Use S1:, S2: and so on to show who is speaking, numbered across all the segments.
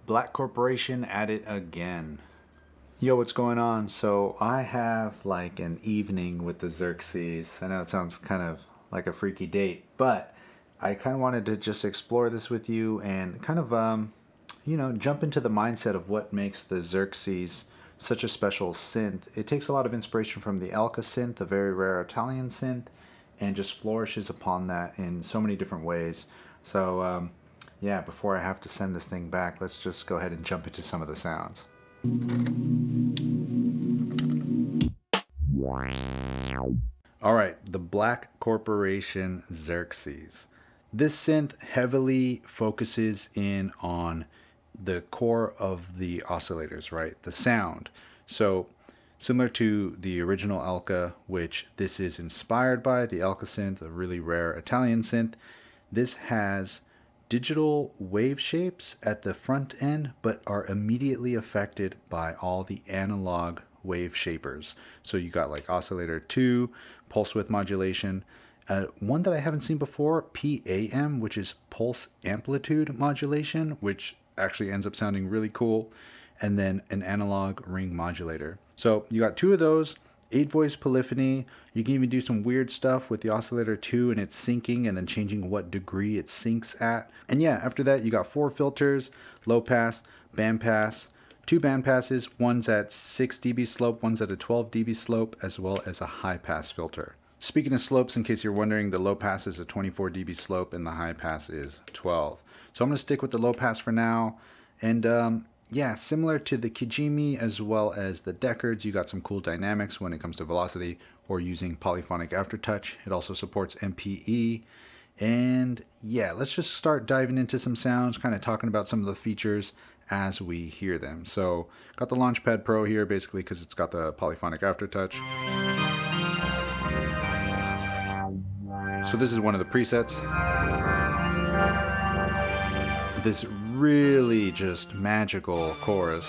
S1: Black Corporation at it again. Yo, what's going on? So I have like an evening with the Xerxes. I know it sounds kind of like a freaky date, but I kind of wanted to just explore this with you and kind of, jump into the mindset of what makes the Xerxes such a special synth. It takes a lot of inspiration from the Elka Synth, a very rare Italian synth, and just flourishes upon that in so many different ways. So, before I have to send this thing back, let's just go ahead and jump into some of the sounds. All right, the Black Corporation Xerxes. This synth heavily focuses in on the core of the oscillators, right? The sound. So similar to the original Elka, which this is inspired by, the Elka synth, a really rare Italian synth, this has digital wave shapes at the front end, but are immediately affected by all the analog wave shapers. So you got like oscillator 2, pulse width modulation, one that I haven't seen before, PAM, which is pulse amplitude modulation, which actually ends up sounding really cool, and then an analog ring modulator. So you got two of those, 8 voice polyphony. You can even do some weird stuff with the oscillator 2 and it's syncing and then changing what degree it syncs at. And yeah, after that you got 4 filters, low pass, band pass, 2 band passes, one's at 6 dB slope, one's at a 12 dB slope, as well as a high pass filter. Speaking of slopes, in case you're wondering, the low pass is a 24 dB slope and the high pass is 12. So I'm going to stick with the low pass for now. And similar to the Kijimi as well as the Deckards, you got some cool dynamics when it comes to velocity or using polyphonic aftertouch. It also supports MPE. And yeah, let's just start diving into some sounds, kind of talking about some of the features as we hear them. So got the Launchpad Pro here basically because it's got the polyphonic aftertouch. So this is one of the presets. This really just magical chorus.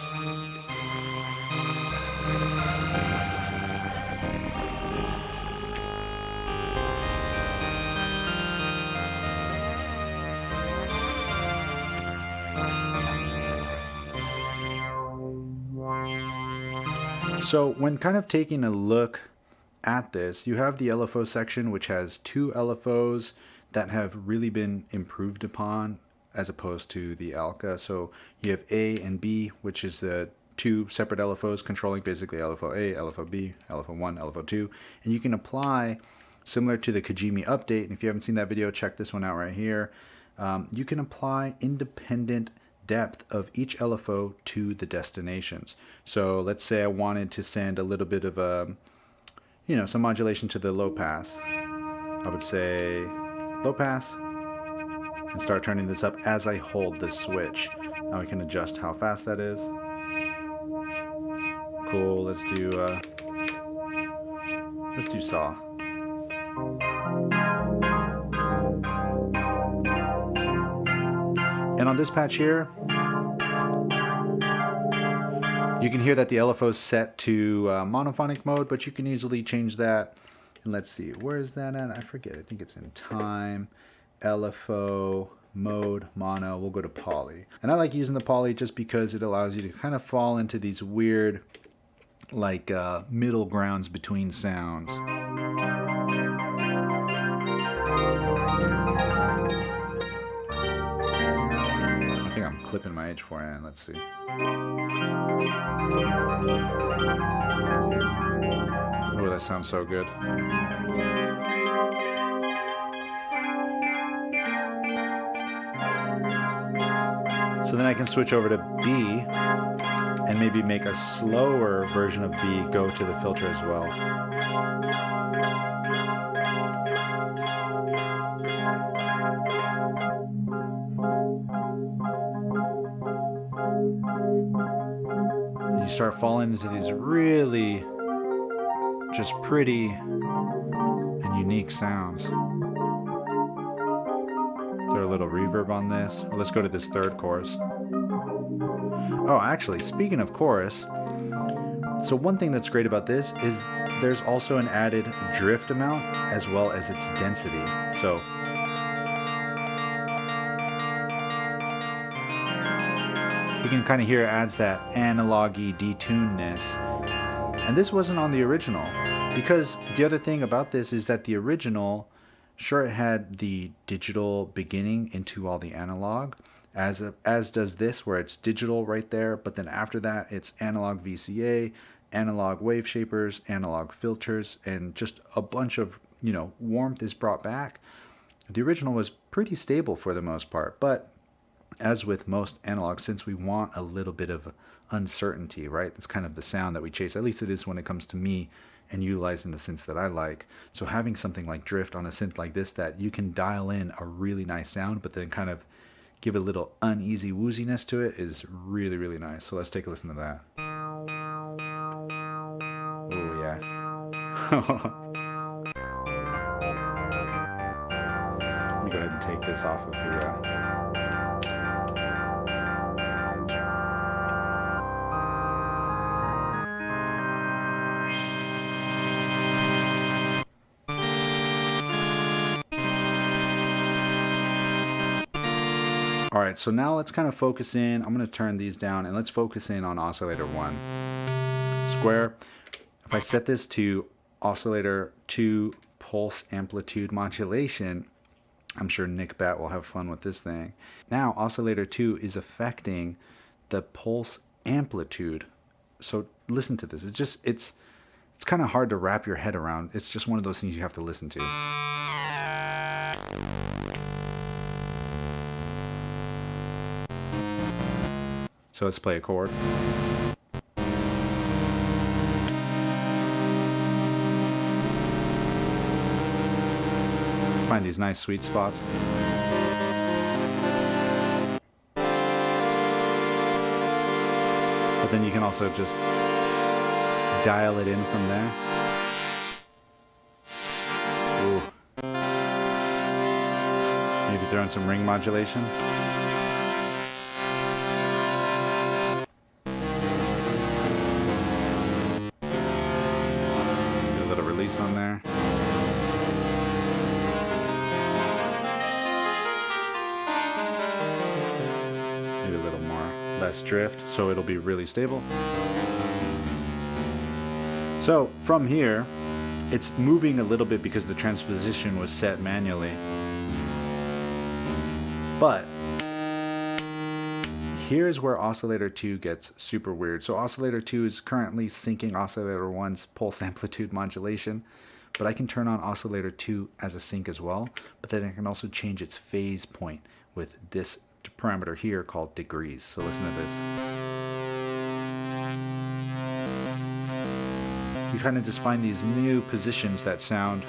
S1: So when kind of taking a look at this, you have the LFO section, which has 2 LFOs that have really been improved upon as opposed to the Elka. So you have A and B, which is the 2 separate LFOs controlling basically LFO A, LFO B, LFO 1, LFO 2. And you can apply, similar to the Kijimi update, and if you haven't seen that video, check this one out right here. You can apply independent depth of each LFO to the destinations. So let's say I wanted to send a little bit of some modulation to the low pass. I would say low pass and start turning this up as I hold this switch. Now I can adjust how fast that is. Cool, let's do saw. And on this patch here, you can hear that the LFO is set to monophonic mode, but you can easily change that. And let's see, where is that at? I forget. I think it's in time, LFO, mode, mono. We'll go to poly. And I like using the poly just because it allows you to kind of fall into these weird, like middle grounds between sounds. I think I'm clipping my H4n. Let's see. Oh, that sounds so good. So then I can switch over to B and maybe make a slower version of B go to the filter as well. You start falling into these really just pretty and unique sounds. Throw a little reverb on this. Well, let's go to this third chorus. Oh, actually, speaking of chorus, so one thing that's great about this is there's also an added drift amount as well as its density. So You can kind of hear it adds that analog-y detunedness. And this wasn't on the original, because the other thing about this is that the original, sure, it had the digital beginning into all the analog, as does this, where it's digital right there, but then after that it's analog VCA, analog wave shapers, analog filters, and just a bunch of, warmth is brought back. The original was pretty stable for the most part, but as with most analog synths, we want a little bit of uncertainty, right? That's kind of the sound that we chase. At least it is when it comes to me and utilizing the synths that I like. So having something like drift on a synth like this, that you can dial in a really nice sound, but then kind of give a little uneasy wooziness to it, is really, really nice. So let's take a listen to that. Oh, yeah. Let me go ahead and take this off of the... All right, so now let's kind of focus in. I'm going to turn these down and let's focus in on oscillator 1. Square. If I set this to oscillator 2 pulse amplitude modulation, I'm sure Nick Bat will have fun with this thing. Now oscillator 2 is affecting the pulse amplitude. So listen to this. It's kind of hard to wrap your head around. It's just one of those things you have to listen to. So let's play a chord. Find these nice sweet spots. But then you can also just dial it in from there. Ooh. Maybe throw in some ring modulation. On there. Maybe a little more, less drift, so it'll be really stable. So from here, it's moving a little bit because the transposition was set manually. But here's where oscillator 2 gets super weird. So oscillator 2 is currently syncing oscillator 1's pulse amplitude modulation, but I can turn on oscillator 2 as a sync as well, but then I can also change its phase point with this parameter here called degrees. So listen to this. You kind of just find these new positions that sound...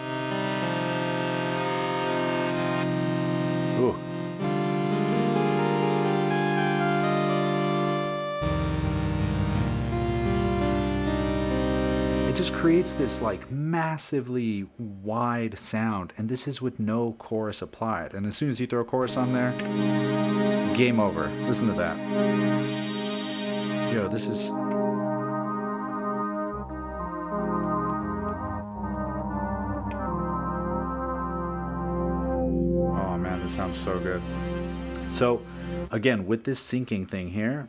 S1: Ooh. Just creates this like massively wide sound, and this is with no chorus applied. And as soon as you throw a chorus on there, game over. Listen to that. Yo, this is... Oh man, this sounds so good. So again, with this syncing thing here,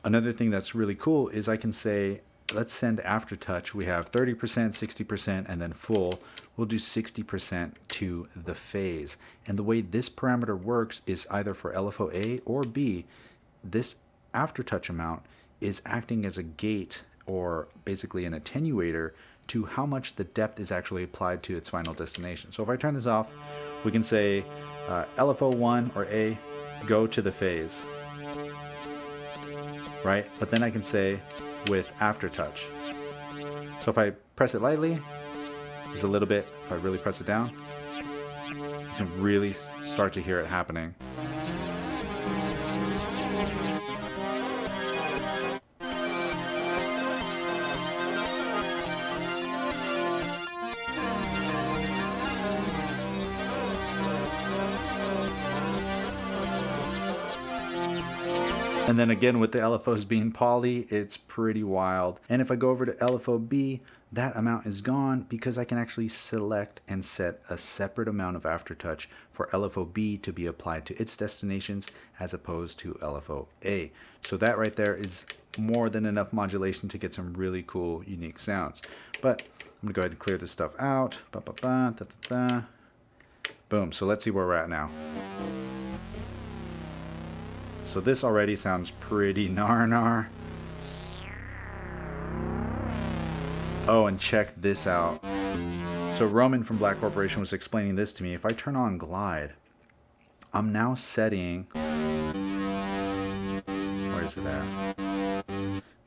S1: another thing that's really cool is I can say, let's send aftertouch. We have 30%, 60%, and then full. We'll do 60% to the phase. And the way this parameter works is either for LFO A or B, this aftertouch amount is acting as a gate, or basically an attenuator, to how much the depth is actually applied to its final destination. So if I turn this off, we can say LFO 1 or A, go to the phase, right? But then I can say with aftertouch. So if I press it lightly, there's a little bit. If I really press it down, you can really start to hear it happening. And then again, with the LFOs being poly, it's pretty wild. And if I go over to LFO B, that amount is gone because I can actually select and set a separate amount of aftertouch for LFO B to be applied to its destinations as opposed to LFO A. So that right there is more than enough modulation to get some really cool, unique sounds. But I'm gonna go ahead and clear this stuff out. Ba, ba, ba, da, da, da. Boom, so let's see where we're at now. So this already sounds pretty nar. Oh, and check this out. So Roman from Black Corporation was explaining this to me. If I turn on glide, I'm now setting, where is it at?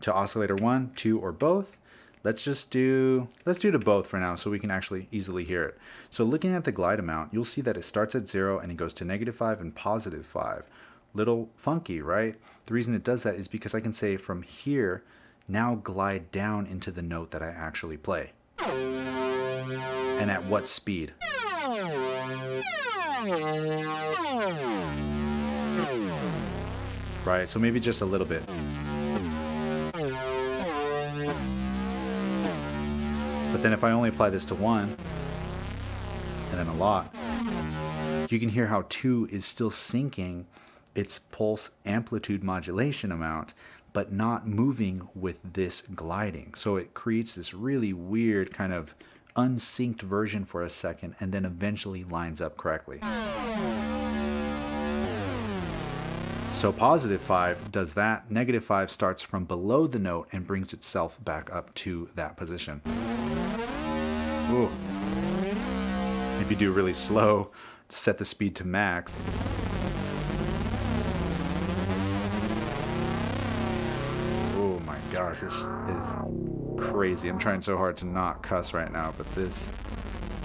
S1: To oscillator 1, 2, or both. Let's do to both for now so we can actually easily hear it. So looking at the glide amount, you'll see that it starts at 0 and it goes to -5 and +5. Little funky, right? The reason it does that is because I can say from here, now glide down into the note that I actually play. And at what speed? Right, so maybe just a little bit. But then if I only apply this to 1, and then a lot, you can hear how 2 is still syncing its pulse amplitude modulation amount, but not moving with this gliding. So it creates this really weird kind of unsynced version for a second and then eventually lines up correctly. So +5 does that. -5 starts from below the note and brings itself back up to that position. Ooh. If you do really slow, set the speed to max. Oh my gosh, this is crazy. I'm trying so hard to not cuss right now, but this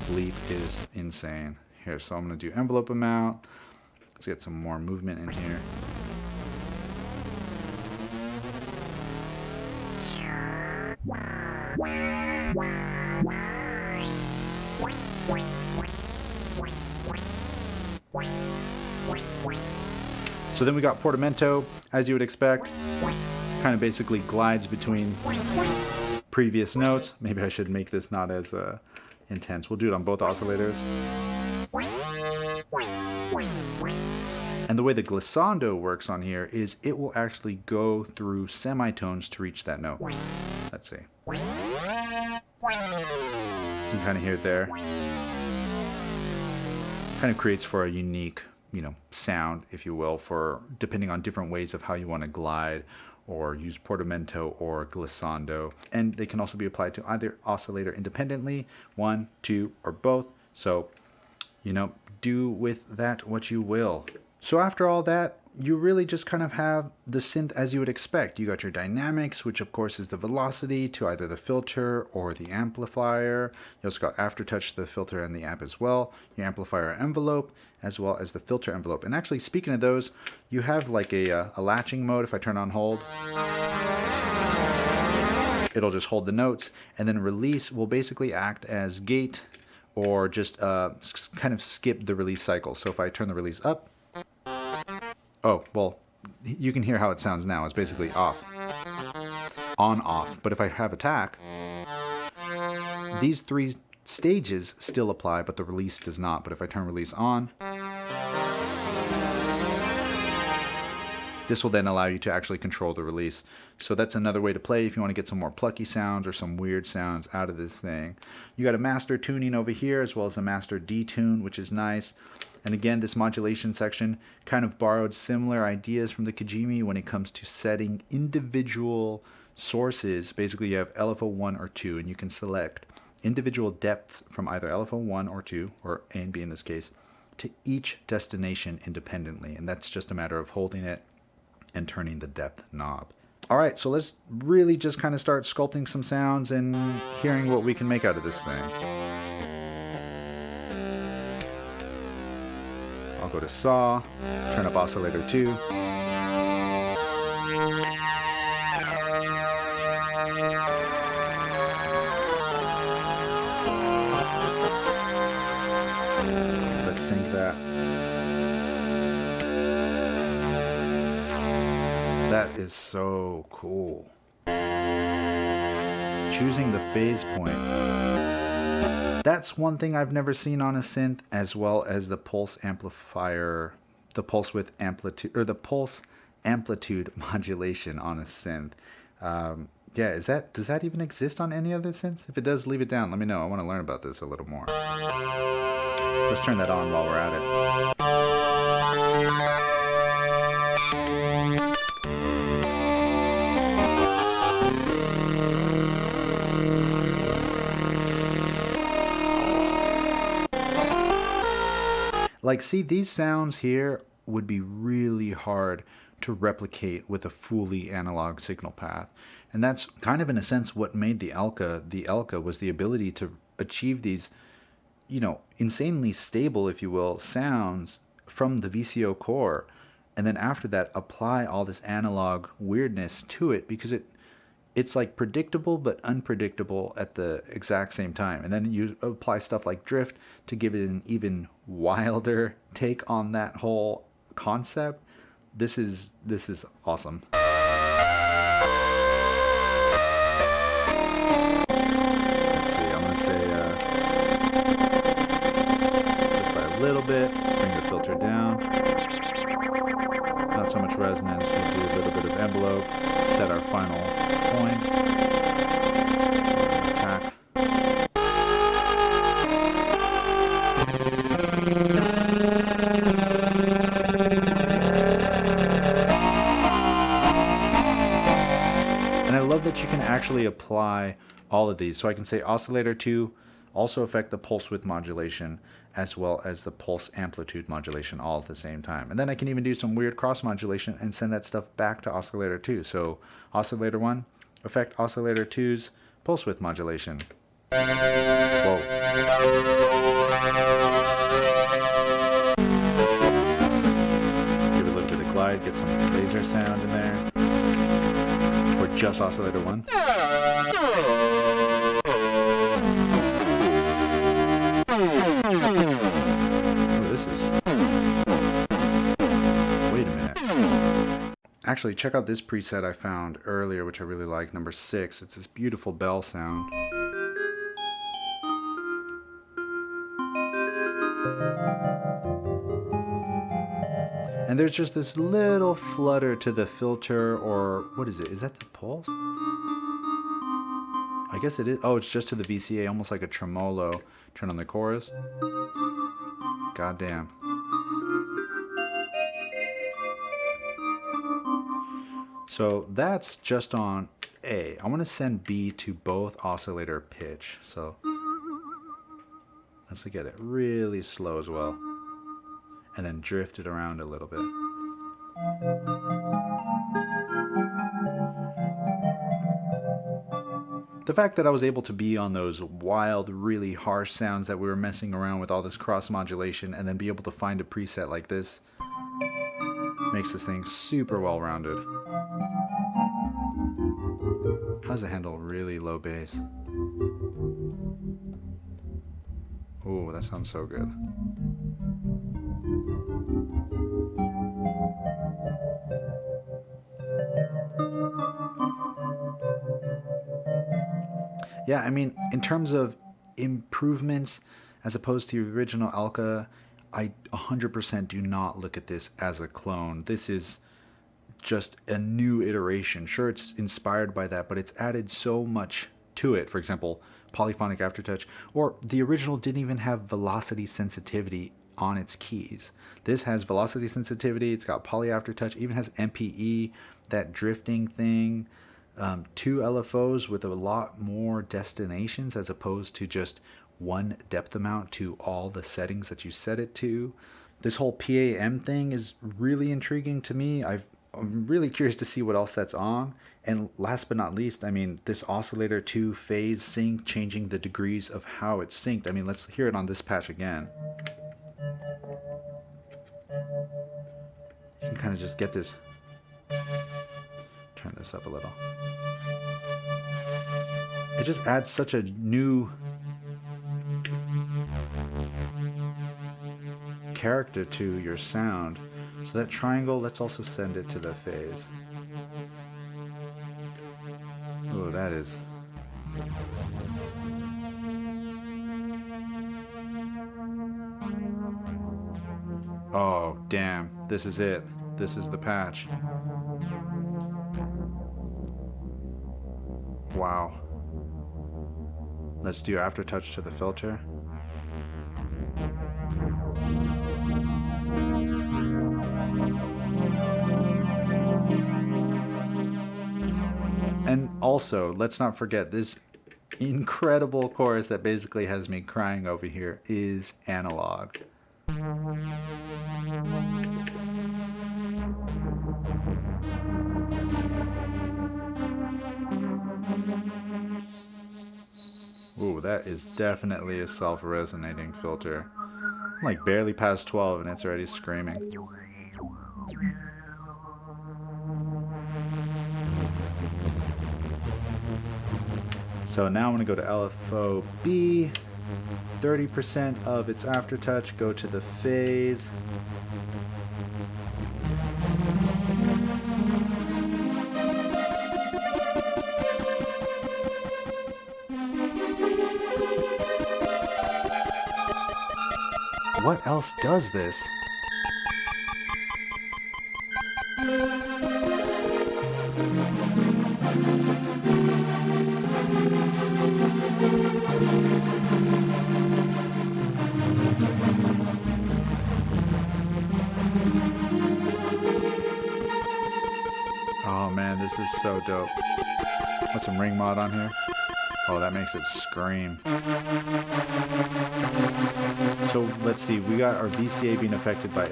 S1: bleep is insane. Here, so I'm going to do envelope amount. Let's get some more movement in here. So then we got Portamento, as you would expect. Kind of basically glides between previous notes. Maybe I should make this not as intense. We'll do it on both oscillators. And the way the glissando works on here is it will actually go through semitones to reach that note. Let's see. You can kind of hear it there. Kind of creates for a unique, sound, if you will, for depending on different ways of how you want to glide or use portamento or glissando. And they can also be applied to either oscillator independently, 1, 2, or both. So, do with that what you will. So after all that, you really just kind of have the synth as you would expect. You got your dynamics, which of course is the velocity to either the filter or the amplifier. You also got aftertouch, the filter and the amp as well. Your amplifier envelope, as well as the filter envelope. And actually, speaking of those, you have like a latching mode. If I turn on hold, it'll just hold the notes. And then release will basically act as gate or just kind of skip the release cycle. So if I turn the release up, oh, well, you can hear how it sounds now. It's basically off, on, off. But if I have attack, these 3 stages still apply, but the release does not. But if I turn release on, this will then allow you to actually control the release. So that's another way to play if you want to get some more plucky sounds or some weird sounds out of this thing. You got a master tuning over here as well as a master detune, which is nice. And again, this modulation section kind of borrowed similar ideas from the Kajimi when it comes to setting individual sources. Basically, you have LFO 1 or 2, and you can select individual depths from either LFO 1 or 2, or A and B in this case, to each destination independently. And that's just a matter of holding it and turning the depth knob. All right, so let's really just kind of start sculpting some sounds and hearing what we can make out of this thing. I'll go to saw, turn up oscillator 2. Let's sync that. That is so cool. choosing the phase point. That's one thing I've never seen on a synth, as well as the pulse amplifier, the pulse width amplitude, or the pulse amplitude modulation on a synth. Yeah, does that even exist on any other synths? If it does, leave it down. Let me know. I want to learn about this a little more. Let's turn that on while we're at it. Like, see, these sounds here would be really hard to replicate with a fully analog signal path. And that's kind of, in a sense, what made the Elka was the ability to achieve these, you know, insanely stable, if you will, sounds from the VCO core. And then after that, apply all this analog weirdness to it, because it's like predictable but unpredictable at the exact same time. And then you apply stuff like drift to give it an even wilder take on that whole concept. This is awesome. Let's see, I'm gonna say just by a little bit, bring the filter down. Not so much resonance, we'll do a little bit of envelope, set our final point, attack. And I love that you can actually apply all of these. So I can say oscillator 2 also affect the pulse width modulation as well as the pulse amplitude modulation all at the same time. And then I can even do some weird cross modulation and send that stuff back to oscillator 2. So oscillator 1, affect oscillator 2's pulse width modulation. Whoa. Give it a little bit of glide, get some laser sound in there. Or just oscillator 1. Actually, check out this preset I found earlier, which I really like, number 6. It's this beautiful bell sound. And there's just this little flutter to the filter, or what is it? Is that the pulse? I guess it is. Oh, it's just to the VCA, almost like a tremolo. Turn on the chorus. Goddamn. So that's just on A. I want to send B to both oscillator pitch. So let's get it really slow as well. And then drift it around a little bit. The fact that I was able to be on those wild, really harsh sounds that we were messing around with all this cross modulation, and then be able to find a preset like this makes this thing super well rounded. How does it handle really low bass? Ooh, that sounds so good. Yeah, I mean, in terms of improvements as opposed to the original Elka, I 100% do not look at this as a clone. This is just a new iteration. Sure, it's inspired by that, but it's added so much to it. For example, polyphonic aftertouch, or the original didn't even have velocity sensitivity on its keys. This has velocity sensitivity, it's got poly aftertouch, even has MPE, that drifting thing, 2 LFOs with a lot more destinations as opposed to just one depth amount to all the settings that you set it to. This whole PAM thing is really intriguing to me. I'm really curious to see what else that's on. And last but not least, I mean, this oscillator 2 phase sync, changing the degrees of how it's synced. I mean, let's hear it on this patch again. You can kind of just get this. Turn this up a little. It just adds such a new character to your sound. So that triangle, let's also send it to the phase. Oh, that is damn, this is it. This is the patch. Wow. Let's do aftertouch to the filter. And also, let's not forget, this incredible chorus that basically has me crying over here is analog. Ooh, that is definitely a self-resonating filter. I'm like barely past 12 and it's already screaming. So now I'm going to go to LFO B. 30% of its aftertouch, go to the phase. What else does this? Oh man, this is so dope. Put some ring mod on here. Oh, that makes it scream. So let's see, we got our VCA being affected by A.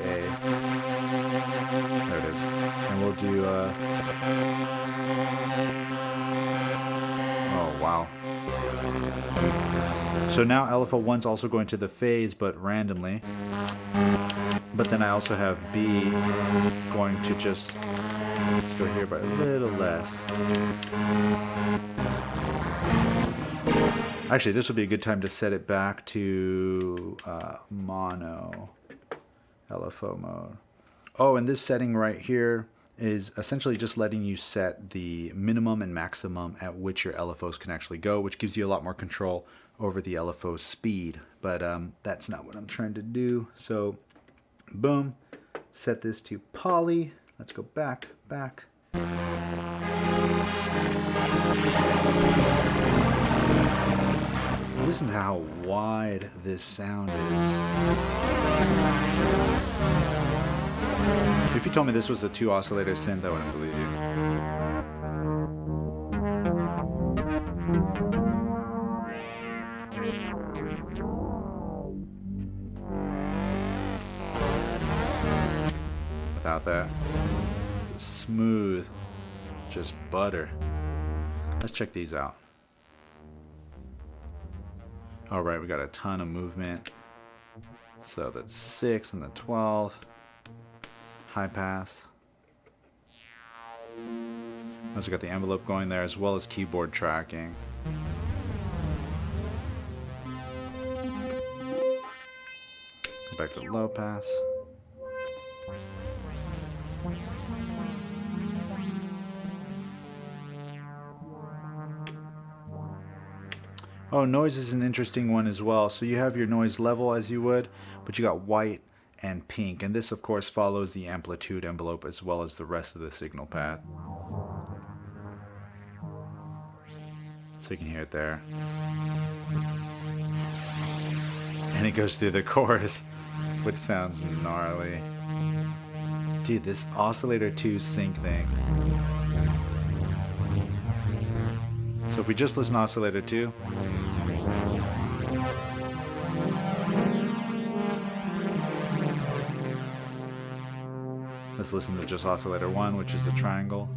S1: There it is. And we'll do, oh wow. So now LFO1's also going to the phase, but randomly. But then I also have B going to just still here, but a little less. Actually, this would be a good time to set it back to mono LFO mode. Oh, and this setting right here is essentially just letting you set the minimum and maximum at which your LFOs can actually go, which gives you a lot more control over the LFO speed. But that's not what I'm trying to do. So, boom, set this to poly. Let's go back. Listen to how wide this sound is. If you told me this was a 2 oscillator synth, I wouldn't believe you. Without that, smooth, just butter. Let's check these out. All right, we got a ton of movement. So that's 6 and the 12. High pass. Also got the envelope going there as well as keyboard tracking. Go back to low pass. Oh, noise is an interesting one as well. So you have your noise level as you would, but you got white and pink. And this, of course, follows the amplitude envelope as well as the rest of the signal path. So you can hear it there. And it goes through the chorus, which sounds gnarly. Dude, this oscillator 2 sync thing. So if we just listen to oscillator 2, let's listen to just oscillator 1, which is the triangle.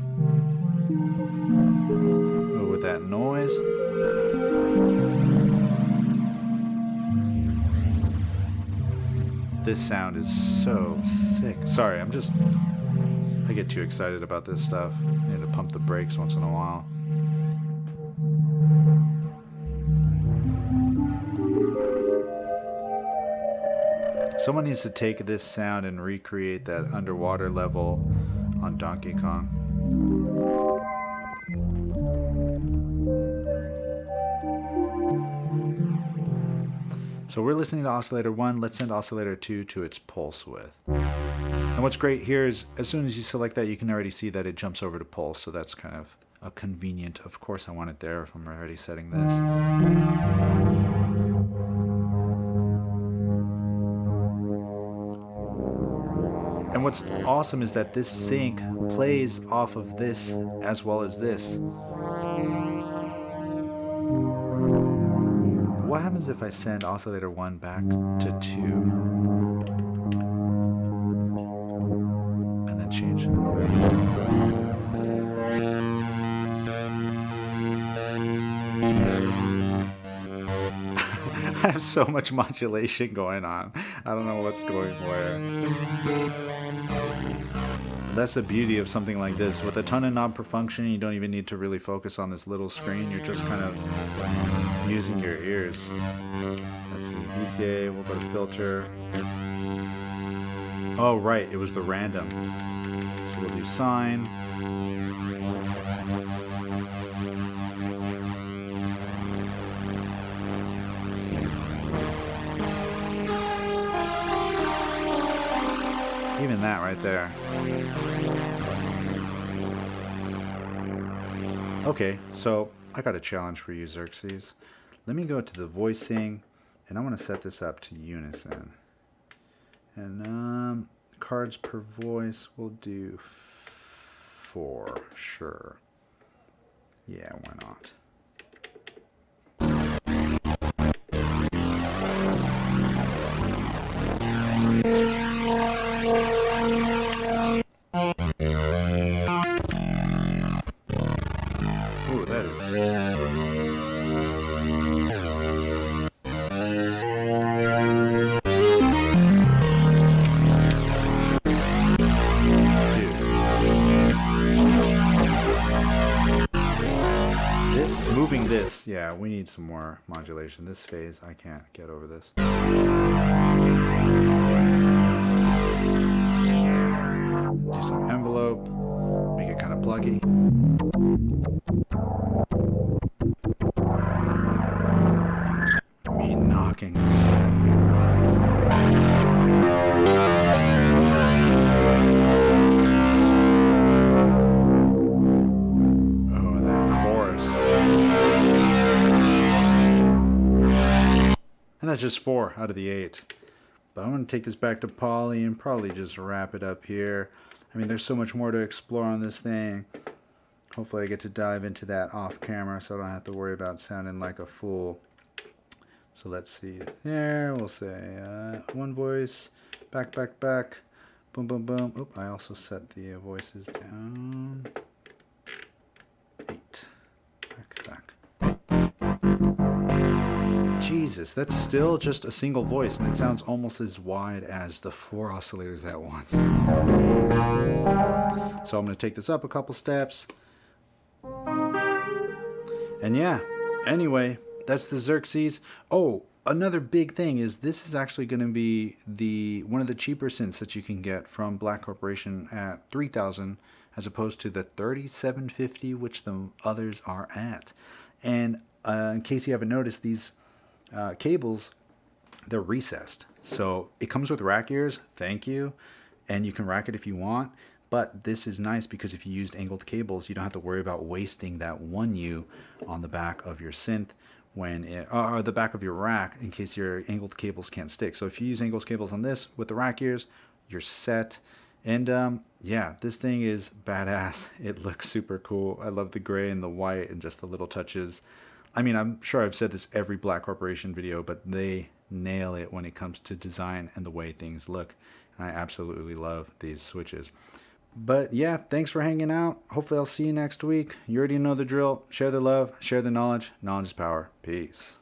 S1: Ooh, with that noise. This sound is so sick. Sorry, I get too excited about this stuff. I need to pump the brakes once in a while. Someone needs to take this sound and recreate that underwater level on Donkey Kong. So we're listening to oscillator 1. Let's send oscillator 2 to its pulse width. And what's great here is as soon as you select that, you can already see that it jumps over to pulse. So that's kind of a convenient. Of course, I want it there if I'm already setting this. And what's awesome is that this sync plays off of this as well as this. What happens if I send oscillator 1 back to 2? And then change. I have so much modulation going on. I don't know what's going where. That's the beauty of something like this. With a ton of knob per function, you don't even need to really focus on this little screen. You're just kind of using your ears. Let's see, VCA, we'll go to filter. Oh, right, it was the random. So we'll do sine. Even that right there. Okay, so I got a challenge for you, Xerxes. Let me go to the voicing, and I want to set this up to unison. And cards per voice, we'll do 4, sure. Yeah, why not? Ooh, that is... Moving this, yeah, we need some more modulation. This phase, I can't get over this. Do some envelope, make it kind of pluggy. Me knocking. And that's just 4 out of the 8. But I'm going to take this back to Poly and probably just wrap it up here. I mean, there's so much more to explore on this thing. Hopefully I get to dive into that off camera so I don't have to worry about sounding like a fool. So let's see. There, we'll say one voice, back, back, back, boom, boom, boom. Oop, I also set the voices down. 8. Back, back. Jesus, that's still just a single voice, and it sounds almost as wide as the 4 oscillators at once. So I'm going to take this up a couple steps. And yeah, anyway, that's the Xerxes. Oh, another big thing is this is actually going to be one of the cheaper synths that you can get from Black Corporation at $3,000 as opposed to the $3,750 which the others are at. And in case you haven't noticed, these cables, they're recessed. So it comes with rack ears, thank you, and you can rack it if you want. But this is nice because if you used angled cables, you don't have to worry about wasting that 1U on the back of your synth or the back of your rack in case your angled cables can't stick. So if you use angled cables on this with the rack ears, you're set. And yeah, this thing is badass. It looks super cool. I love the gray and the white and just the little touches. I mean, I'm sure I've said this every Black Corporation video, but they nail it when it comes to design and the way things look. And I absolutely love these switches. But yeah, thanks for hanging out. Hopefully I'll see you next week. You already know the drill. Share the love, share the knowledge. Knowledge is power. Peace.